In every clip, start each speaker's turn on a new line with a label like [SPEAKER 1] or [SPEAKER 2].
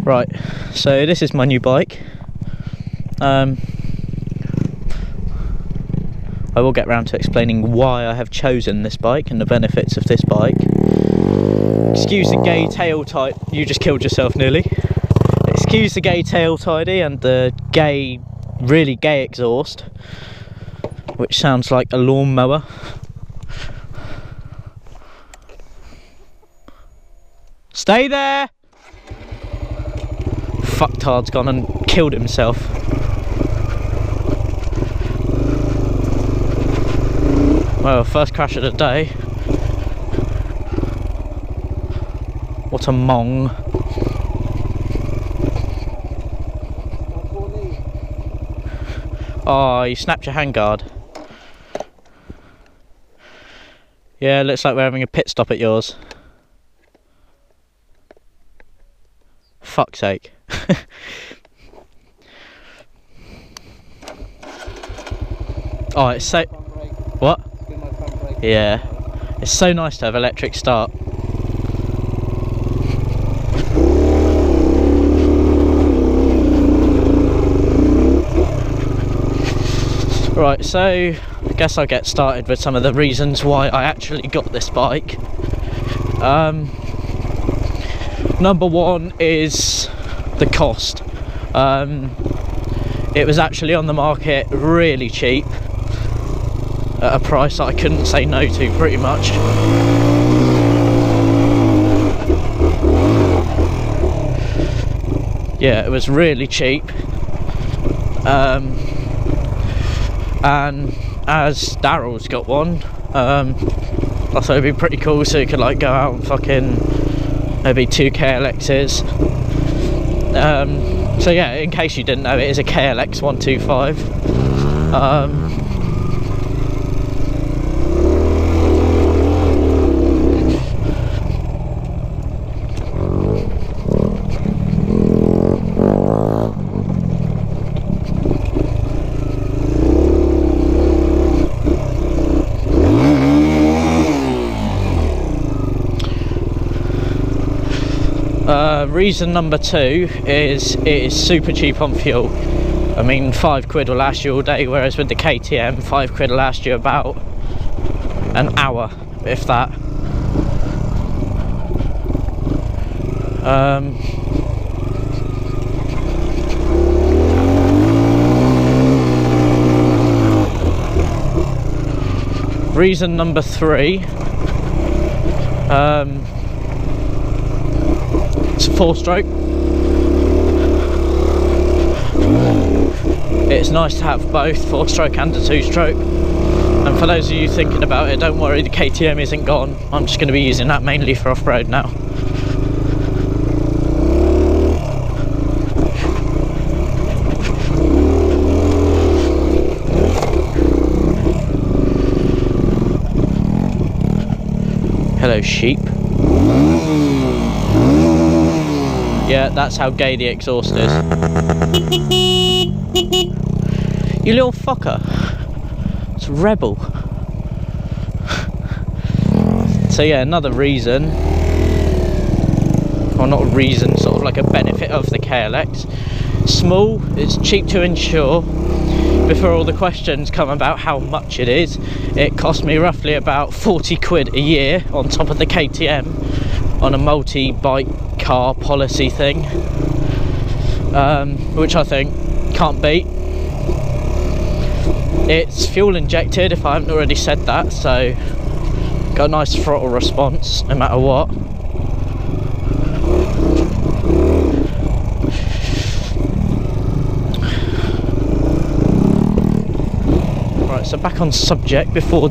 [SPEAKER 1] Right, so this is my new bike. I will get round to explaining why I have chosen this bike and the benefits of this bike. Excuse the gay tail type. You just killed yourself nearly. Excuse the gay tail tidy and the gay, really gay exhaust, which sounds like a lawnmower. Stay there! Fucktard's gone and killed himself. Well, first crash of the day. What a mong. Oh, you snapped your handguard. Yeah, looks like we're having a pit stop at yours. Fuck's sake. Oh, it's so... What? Yeah. It's so nice to have electric start. Right, so I guess I'll get started with some of the reasons why I actually got this bike. Number one is the cost. It was actually on the market really cheap at a price that I couldn't say no to pretty much. Yeah, it was really cheap. And as Daryl's got one, I thought it'd be pretty cool, so you could like go out and fucking maybe 2 KLXs. So yeah, in case you didn't know, it is a KLX 125. Reason number 2 is it is super cheap on fuel. I mean, 5 quid will last you all day, whereas with the KTM, 5 quid will last you about an hour, if that. Reason number 3, it's a 4-stroke. It's nice to have both 4-stroke and a 2-stroke. And for those of you thinking about it, don't worry, the KTM isn't gone. I'm just going to be using that mainly for off-road now. Hello, sheep. Yeah, that's how gay the exhaust is. You little fucker. It's a rebel. So yeah, another reason, or not a reason, sort of like a benefit of the KLX. Small, it's cheap to insure. Before all the questions come about how much it is, it cost me roughly about 40 quid a year on top of the KTM on a multi-bike car policy thing, which I think can't beat. It's fuel injected, if I haven't already said that, so got a nice throttle response no matter what. Right, so back on subject before...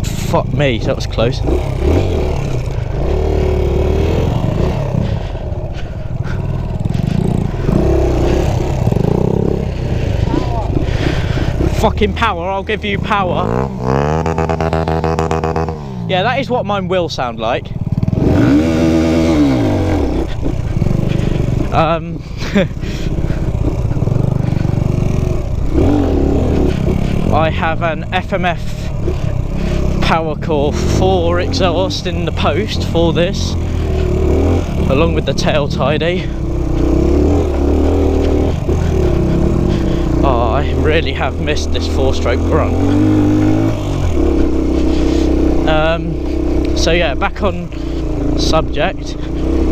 [SPEAKER 1] Fuck me, that was close. Fucking power, I'll give you power. Yeah, that is what mine will sound like. I have an FMF Powercore 4 exhaust in the post for this, along with the tail tidy. I really have missed this 4-stroke grunt. So yeah, back on subject,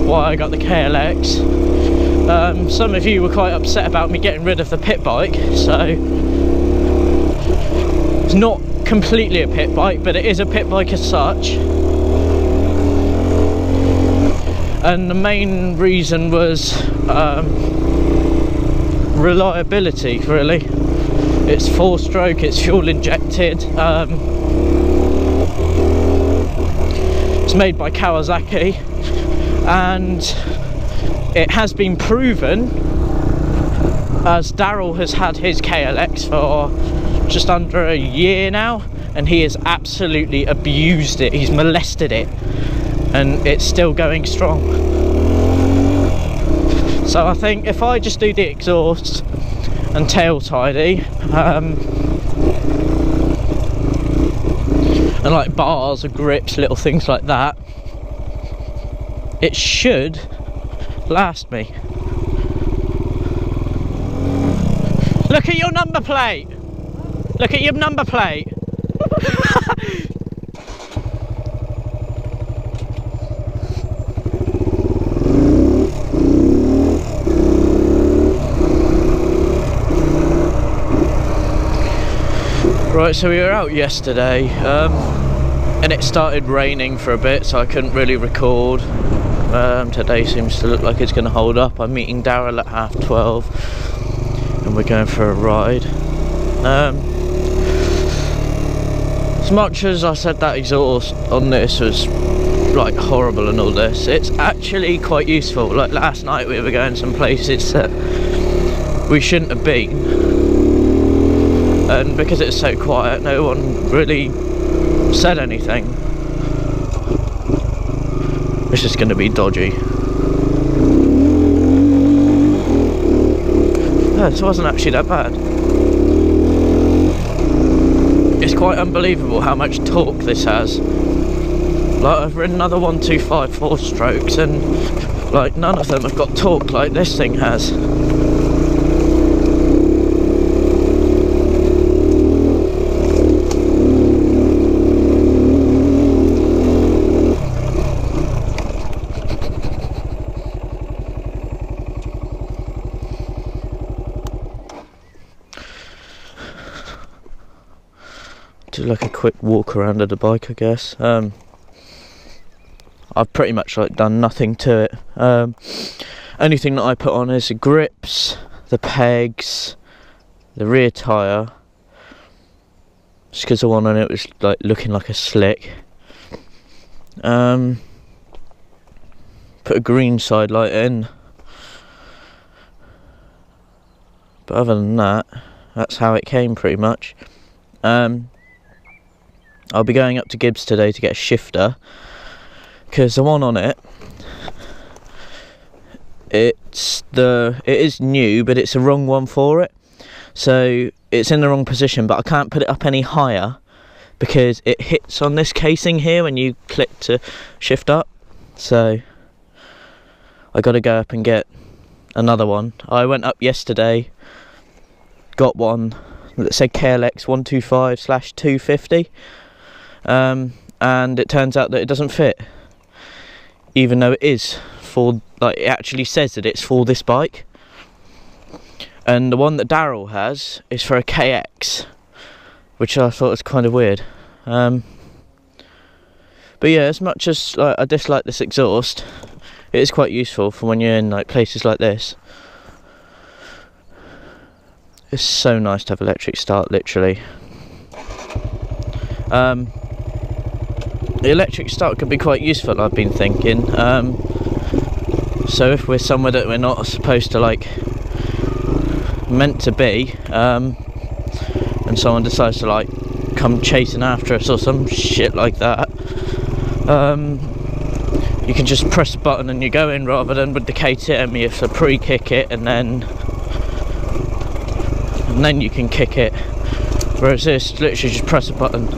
[SPEAKER 1] why I got the KLX. Some of you were quite upset about me getting rid of the pit bike, so it's not completely a pit bike, but it is a pit bike as such. And the main reason was reliability, really. It's 4-stroke, it's fuel injected, it's made by Kawasaki, and it has been proven, as Daryl has had his KLX for just under a year now, and he has absolutely abused it, he's molested it, and it's still going strong. So I think if I just do the exhaust and tail tidy, and like bars or grips, little things like that, it should last me. Look at your number plate! Look at your number plate! Right, so we were out yesterday, and it started raining for a bit, so I couldn't really record. Today seems to look like it's going to hold up. I'm meeting Daryl at 12:30, and we're going for a ride. As much as I said that exhaust on this was like horrible and all this, it's actually quite useful. Like last night we were going some places that we shouldn't have been, and because it's so quiet, no one really said anything. It's just going to be dodgy. No, this wasn't actually that bad. It's quite unbelievable how much torque this has. Like, I've ridden another 125 4-strokes, and like none of them have got torque like this thing has. Do like a quick walk around of the bike, I guess. I've pretty much like done nothing to it. Anything that I put on is the grips, the pegs, the rear tyre, just because the one on it was like looking like a slick. Put a green side light in, but other than that, that's how it came pretty much. I'll be going up to Gibbs today to get a shifter, because the one on it, it is new, but it's the wrong one for it. So it's in the wrong position, but I can't put it up any higher because it hits on this casing here when you click to shift up. So I got to go up and get another one. I went up yesterday, got one that said KLX 125/250, and it turns out that it doesn't fit, even though it is for, like, it actually says that it's for this bike. And the one that Daryl has is for a KX, which I thought was kind of weird. But yeah, as much as I dislike this exhaust, it is quite useful for when you're in like places like this. It's so nice to have electric start, literally. The electric start could be quite useful, I've been thinking. So if we're somewhere that we're not supposed to, like, meant to be, and someone decides to like come chasing after us or some shit like that, you can just press a button and you go in, rather than with the KTM you have to pre-kick it and then you can kick it, whereas this, literally just press a button.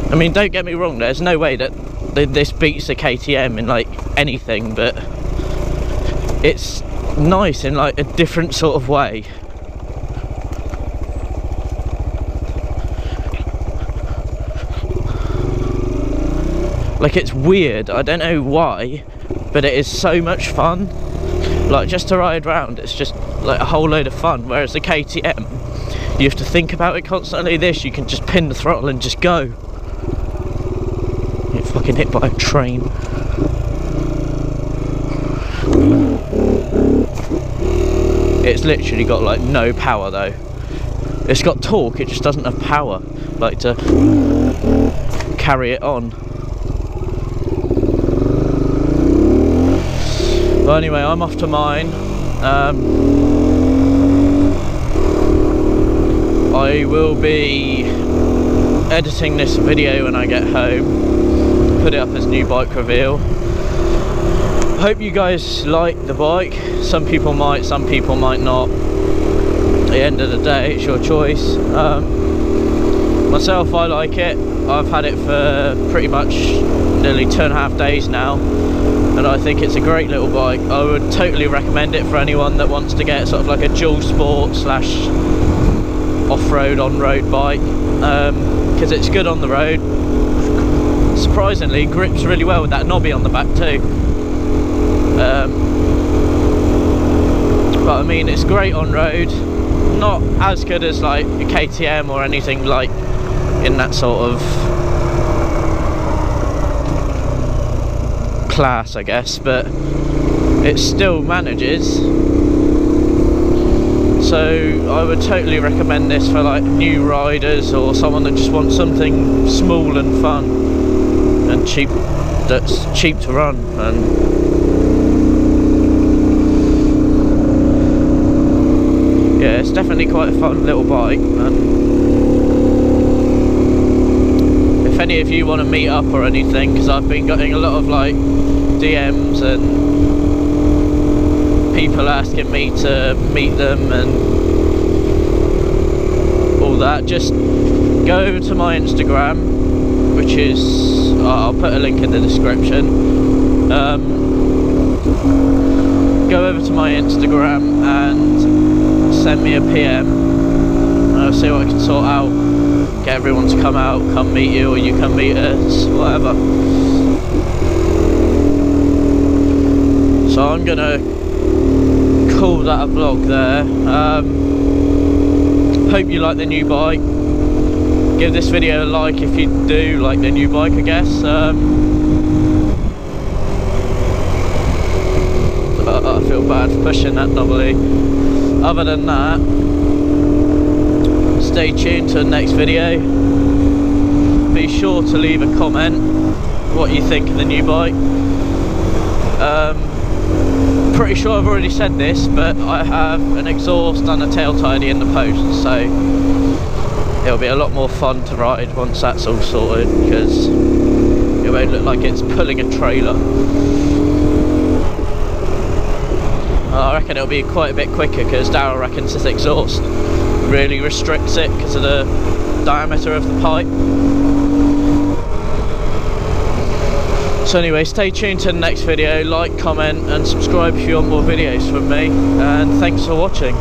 [SPEAKER 1] I mean, don't get me wrong, there's no way that this beats the KTM in like anything, but it's nice in like a different sort of way. Like, it's weird, I don't know why, but it is so much fun. Like, just to ride around, it's just like a whole load of fun, whereas the KTM, you have to think about it constantly. This, you can just pin the throttle and just go. Get fucking hit by a train. It's literally got like no power though. It's got torque, it just doesn't have power, like to carry it on. But anyway, I'm off to mine. I will be editing this video when I get home, put it up as new bike reveal. Hope you guys like the bike. Some people might, some people might not. At the end of the day, it's your choice. Myself, I like it. I've had it for pretty much nearly 2.5 days now, and I think it's a great little bike. I would totally recommend it for anyone that wants to get sort of like a dual sport slash off-road, on-road bike, because it's good on the road. Surprisingly, grips really well with that knobby on the back too. But I mean, it's great on road. Not as good as like a KTM or anything like in that sort of class, I guess, but it still manages. So I would totally recommend this for like new riders or someone that just wants something small and fun and cheap, that's cheap to run. And yeah, it's definitely quite a fun little bike. And if any of you want to meet up or anything, because I've been getting a lot of like DMs and people asking me to meet them and all that, just go over to my Instagram, which is, I'll put a link in the description. Go over to my Instagram and send me a PM, and I'll see what I can sort out. Get everyone to come out, come meet you, or you come meet us, whatever. So I'm gonna call that a vlog there. Hope you like the new bike. Give this video a like if you do like the new bike, I guess. I feel bad for pushing that knobbly. Other than that, stay tuned to the next video. Be sure to leave a comment what you think of the new bike. Pretty sure I've already said this, but I have an exhaust and a tail tidy in the post, so it'll be a lot more fun to ride once that's all sorted, because it won't look like it's pulling a trailer. I reckon it'll be quite a bit quicker, because Daryl reckons this exhaust really restricts it because of the diameter of the pipe. So anyway, stay tuned to the next video, like, comment and subscribe if you want more videos from me, and thanks for watching.